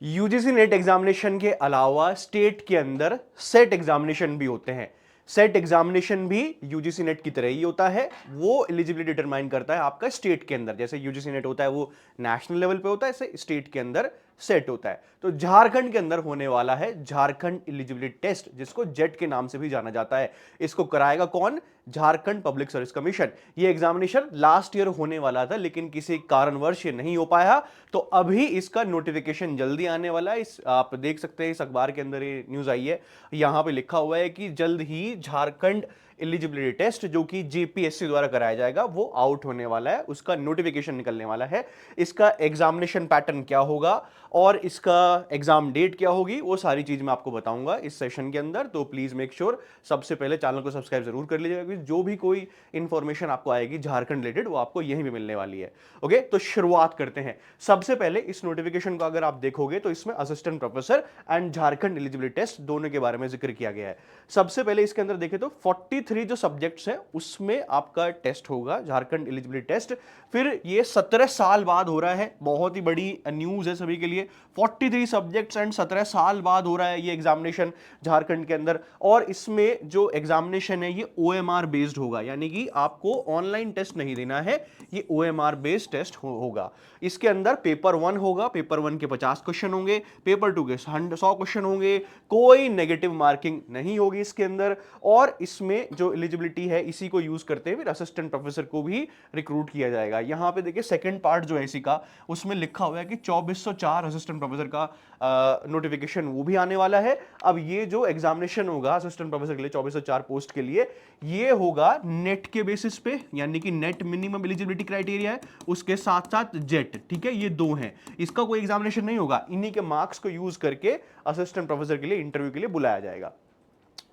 UGC net examination के अलावा state के अंदर सेट एग्जामिनेशन भी होते हैं। सेट एग्जामिनेशन भी यूजीसी नेट की तरह ही होता है। वो एलिजिबिलिटी डिटरमाइन करता है आपका स्टेट के अंदर। जैसे यूजीसी नेट होता है वो नेशनल लेवल पे होता है, ऐसे स्टेट के अंदर सेट होता है। तो झारखंड के अंदर होने वाला है झारखंड एलिजिबिलिटी टेस्ट, जिसको जेट के नाम से भी जाना जाता है। इसको कराएगा कौन? Jharkhand public service commission. ये एग्जामिनेशन लास्ट ईयर होने वाला था, लेकिन किसी कारणवश ये नहीं हो पाया, तो अभी इसका नोटिफिकेशन जल्दी आने वाला है। इस आप देख सकते हैं, इस अखबार के अंदर ये न्यूज आई है, यहां पे लिखा हुआ है कि जल्द ही झारखंड एलिजिबिलिटी टेस्ट जो कि जेपीएससी द्वारा कराया जाएगा वो आउट होने वाला है, उसका नोटिफिकेशन निकलने वाला है। इसका एग्जामिनेशन पैटर्न क्या होगा और इसका एग्जाम डेट क्या होगी, वो सारी चीज मैं आपको बताऊंगा इस सेशन के अंदर। तो प्लीज मेक श्योर सबसे पहले चैनल को सब्सक्राइब जरूर कर लीजिएगा, क्योंकि जो भी कोई इंफॉर्मेशन आपको आएगी झारखंड रिलेटेड वो आपको यहीं पे मिलने वाली है। ओके, तो शुरुआत करते हैं। सबसे पहले इस नोटिफिकेशन को अगर आप देखोगे तो इसमें assistant professor and Jharkhand eligibility test दोनों के बारे में जिक्र किया गया है। सबसे पहले इसके अंदर देखें तो 43 जो सब्जेक्ट्स हैं उसमें आपका टेस्ट होगा, झारखंड एलिजिबिलिटी टेस्ट। फिर ये 17 साल बाद हो रहा है, बहुत ही बड़ी न्यूज है सभी के लिए। 43 सब्जेक्ट्स एंड 17 साल बाद हो रहा है ये एग्जामिनेशन झारखंड के अंदर। और इसमें जो एग्जामिनेशन है ये ओएमआर बेस्ड होगा, यानी कि आपको ऑनलाइन टेस्ट नहीं देना है, ये ओएमआर बेस्ड टेस्ट होगा। इसके अंदर पेपर 1 होगा, पेपर 1 के 50 क्वेश्चन होंगे, पेपर 2 के 100 क्वेश्चन होंगे, कोई नेगेटिव मार्किंग नहीं होगी इसके अंदर। और इसमें जो एलिजिबिलिटी है इसी को यूज करते हुए असिस्टेंट प्रोफेसर को भी रिक्रूट किया जाएगा। यहां पे देखिए सेकंड पार्ट जो है इसी का, उसमें लिखा हुआ है कि 2404 असिस्टेंट प्रोफेसर का नोटिफिकेशन वो भी आने वाला है। अब ये जो एग्जामिनेशन होगा असिस्टेंट प्रोफेसर के लिए 2404 पोस्ट के लिए, ये होगा नेट के बेसिस पे, यानी कि नेट मिनिमम एलिजिबिलिटी क्राइटेरिया है, उसके साथ साथ जेट। ठीक है, ये दो हैं, इसका कोई एग्जामिनेशन नहीं होगा, इन्हीं के मार्क्स को यूज करके असिस्टेंट प्रोफेसर के लिए इंटरव्यू के लिए बुलाया जाएगा।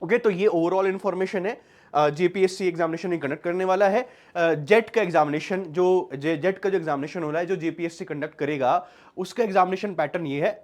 ओके, तो ये ओवरऑल इंफॉर्मेशन है। जेपीएससी एग्जामिनेशन ही कंडक्ट करने वाला है। जेट का एग्जामिनेशन जो जेट का जो एग्जामिनेशन हो रहा है जो जेपीएससी कंडक्ट करेगा, उसका एग्जामिनेशन पैटर्न ये है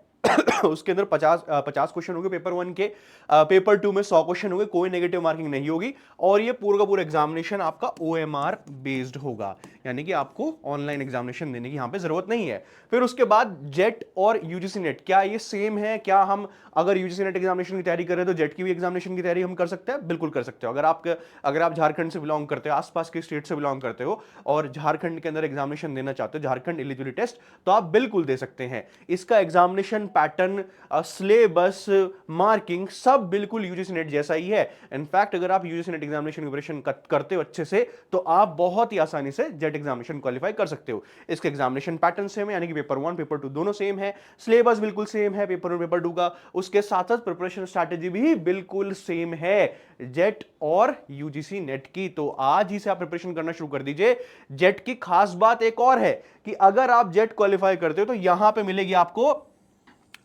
उसके अंदर 50 क्वेश्चन होंगे पेपर 1 के, पेपर 2 में 100 क्वेश्चन होंगे, कोई नेगेटिव मार्किंग नहीं होगी। और ये पूरा का पूरा एग्जामिनेशन आपका ओएमआर बेस्ड होगा, यानी कि आपको ऑनलाइन एग्जामिनेशन देने की यहां पे जरूरत नहीं है। फिर उसके बाद जेट और यूजीसी नेट क्या ये सेम है? क्या हम अगर यूजीसी नेट एग्जामिनेशन की तैयारी कर रहे हैं तो जेट की भी एग्जामिनेशन की तैयारी हम कर सकते हैं? बिल्कुल कर सकते हो। अगर आप झारखंड से बिलोंग करते हो, आसपास के स्टेट से बिलोंग करते हो और झारखंड के अंदर एग्जामिनेशन देना चाहते हो, झारखंड एलिजिबिलिटी टेस्ट, तो आप बिल्कुल दे सकते हैं। इसका एग्जामिनेशन पैटर्न, सिलेबस, मार्किंग सब बिल्कुल यूजीसी नेट जैसा ही है। इनफैक्ट अगर आप यूजीसी नेट एग्जामिनेशन प्रिपरेशन करते हो अच्छे से, तो आप बहुत ही आसानी से जेट एग्जामिनेशन क्वालिफाई कर सकते हो। इसके एग्जामिनेशन पैटर्न सेम है, यानी कि पेपर 1 पेपर 2 दोनों सेम है, सिलेबस बिल्कुल सेम है पेपर 1 पेपर 2 का, उसके साथ साथ प्रिपरेशन स्ट्रैटेजी भी बिल्कुल सेम है जेट और यूजीसी नेट की। तो आज ही से आप प्रिपरेशन करना शुरू कर दीजिए। जेट की खास बात एक और है कि अगर आप जेट क्वालिफाई करते हो तो यहां पे मिलेगी आपको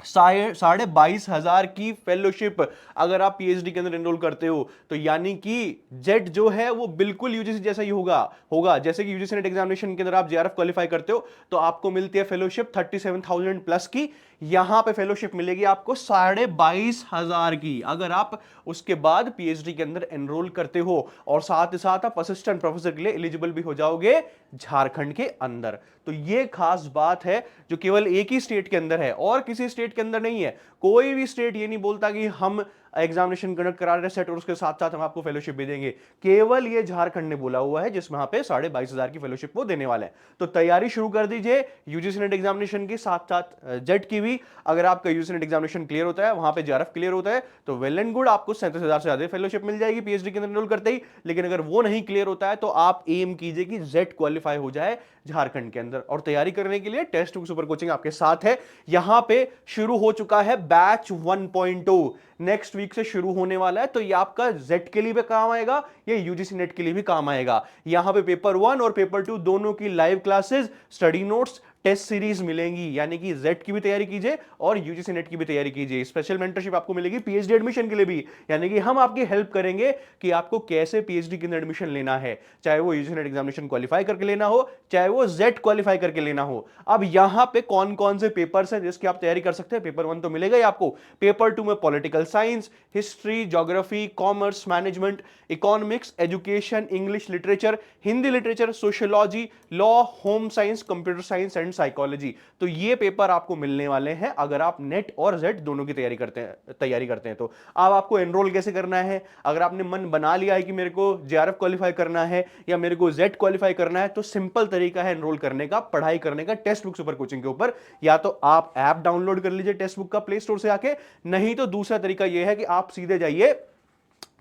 22,500 की फेलोशिप। अगर आप पीएचडी के अंदर एनरोल करते हो तो यानी कि जेट जो है वो बिल्कुल यूजीसी जैसा ही होगा जैसे कि यूजीसी नेट एग्जामिनेशन के अंदर आप जेआरएफ क्वालिफाई करते हो तो आपको मिलती है फेलोशिप 37,000 प्लस की। यहां पे फेलोशिप मिलेगी आपको 22,500 की अगर आप उसके बाद पीएचडी के अंदर एनरोल करते हो, और साथ ही साथ आप असिस्टेंट प्रोफेसर के लिए एलिजिबल भी हो जाओगे झारखंड के अंदर। तो ये खास बात है जो केवल एक ही स्टेट के अंदर है और किसी स्टेट के अंदर नहीं है। कोई भी स्टेट ये नहीं बोलता कि हम एग्जामिनेशन कंडक्ट करा रहे सेट और उसके साथ साथ हम आपको फेलोशिप भी देंगे। केवल ये झारखंड ने बोला हुआ है जिसमें यहाँ पे 22,500 की फेलोशिप वो देने वाले हैं। तो तैयारी शुरू कर दीजिए यूजीसी नेट एग्जामिनेशन की, साथ साथ जेट की भी। अगर आपका यूजीसी नेट एग्जामिनेशन क्लियर होता है, वहां पे जेआरएफ क्लियर होता है, तो वेल एंड गुड, आपको 37,000 से ज्यादा फेलोशिप मिल जाएगी पीएचडी के अंदर एनरोल करते ही। लेकिन अगर वो नहीं क्लियर होता है तो आप एम कीजिए कि जेट क्वालिफाई हो जाए झारखंड के अंदर। और तैयारी करने के लिए टेस्ट बुक सुपर कोचिंग आपके साथ है। यहां पे शुरू हो चुका है बैच 1.0, नेक्स्ट वीक से शुरू होने वाला है। तो ये आपका जेट के लिए भी काम आएगा, ये यूजीसी नेट के लिए भी काम आएगा। यहां पे पेपर 1 और पेपर 2 दोनों की live classes, study notes, test series मिलेंगी, यानी कि जेट की भी तैयारी कीजिए और यूजीसी नेट की भी तैयारी कीजिए। स्पेशल मेंटरशिप आपको मिलेगी पीएचडी एडमिशन के लिए भी, यानी कि हम आपकी हेल्प करेंगे कि आपको कैसे पीएचडी के अंदर एडमिशन लेना है, चाहे वो यूजीसी नेट एग्जामिनेशन क्वालिफाई करके लेना हो, चाहे वो जेट क्वालिफाई करके लेना हो। अब यहां पे कौन कौन से पेपर्स हैं जिसकी आप तैयारी कर सकते हैं? पेपर 1 तो मिलेगा ही आपको, पेपर 2 में political science, history, geography, commerce, management, economics, education, English literature, Hindi literature, sociology, law, home science, computer science and psychology. तो ये पेपर आपको मिलने वाले हैं अगर आप नेट और जेट दोनों की तैयारी करते हैं। तो अब आपको एनरोल कैसे करना है? अगर आपने मन बना लिया है कि मेरे को जेआरएफ क्वालिफाई करना है या मेरे को जेट क्वालिफाई करना है, तो सिंपल तरीका है एनरोल करने का, पढ़ाई करने का टेक्स्ट बुक सुपर कोचिंग के ऊपर। या तो आप ऐप डाउनलोड कर लीजिए टेक्स्ट बुक का प्ले स्टोर से आके, नहीं तो दूसरा तरीका यह है कि आप सीधे जाइए,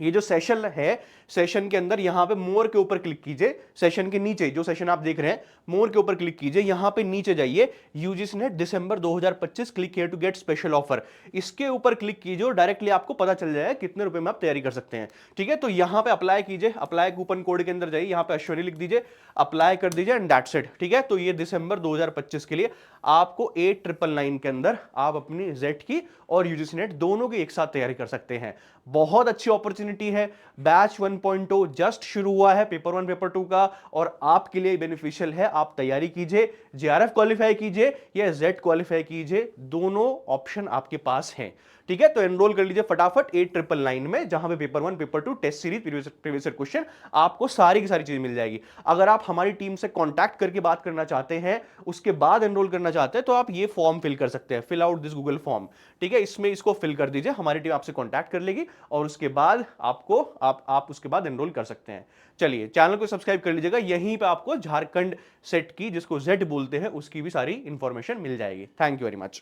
ये जो सेशन है, सेशन के अंदर यहां पे मोर के ऊपर क्लिक कीजिए, सेशन के नीचे जो सेशन आप देख रहे हैं मोर के ऊपर क्लिक कीजिए, यहां पे नीचे जाइए, UGC NET December 2025 click here to get special offer, इसके ऊपर क्लिक कीजिए और डायरेक्टली आपको पता चल जाएगा कितने रुपए में आप तैयारी कर सकते हैं। ठीक है, तो यहां पे अप्लाई कीजिए, अप्लाई कूपन कोड के अंदर जाइए, यहां पे अश्विनी लिख दीजिए, अप्लाई कर दीजिए एंड दैट्स इट। ठीक है, तो ये दिसंबर 2025 के लिए आपको 8999 के अंदर आप अपनी जेट की और यूजीसी नेट दोनों की एक साथ तैयारी कर सकते हैं। बहुत अच्छी अपॉर्चुनिटी है। बैच 1.0 जस्ट शुरू हुआ है पेपर 1 पेपर 2 का, और आपके लिए बेनिफिशियल है। आप तैयारी कीजिए, जेआरएफ क्वालिफाई कीजिए या जेट क्वालिफाई कीजिए, दोनों ऑप्शन आपके पास हैं। ठीक है, तो एनरोल कर लीजिए फटाफट 8999 में, जहां पे paper 1 paper 2 test series previous year question आपको सारी की सारी चीज मिल जाएगी। अगर आप हमारी टीम से कांटेक्ट करके बात करना चाहते हैं, उसके बाद एनरोल करना चाहते हैं, तो आप ये फॉर्म फिल कर सकते हैं, fill out this Google form. ठीक है, इसमें इसको फिल कर दीजिए, हमारी टीम आपसे कांटेक्ट कर लेगी और उसके बाद आपको आप उसके बाद एनरोल कर सकते हैं। चलिए, चैनल को सब्सक्राइब कर लीजिएगा, यहीं पे आपको झारखंड सेट की, जिसको जेट बोलते हैं, उसकी भी सारी इंफॉर्मेशन मिल जाएगी। Thank you very much.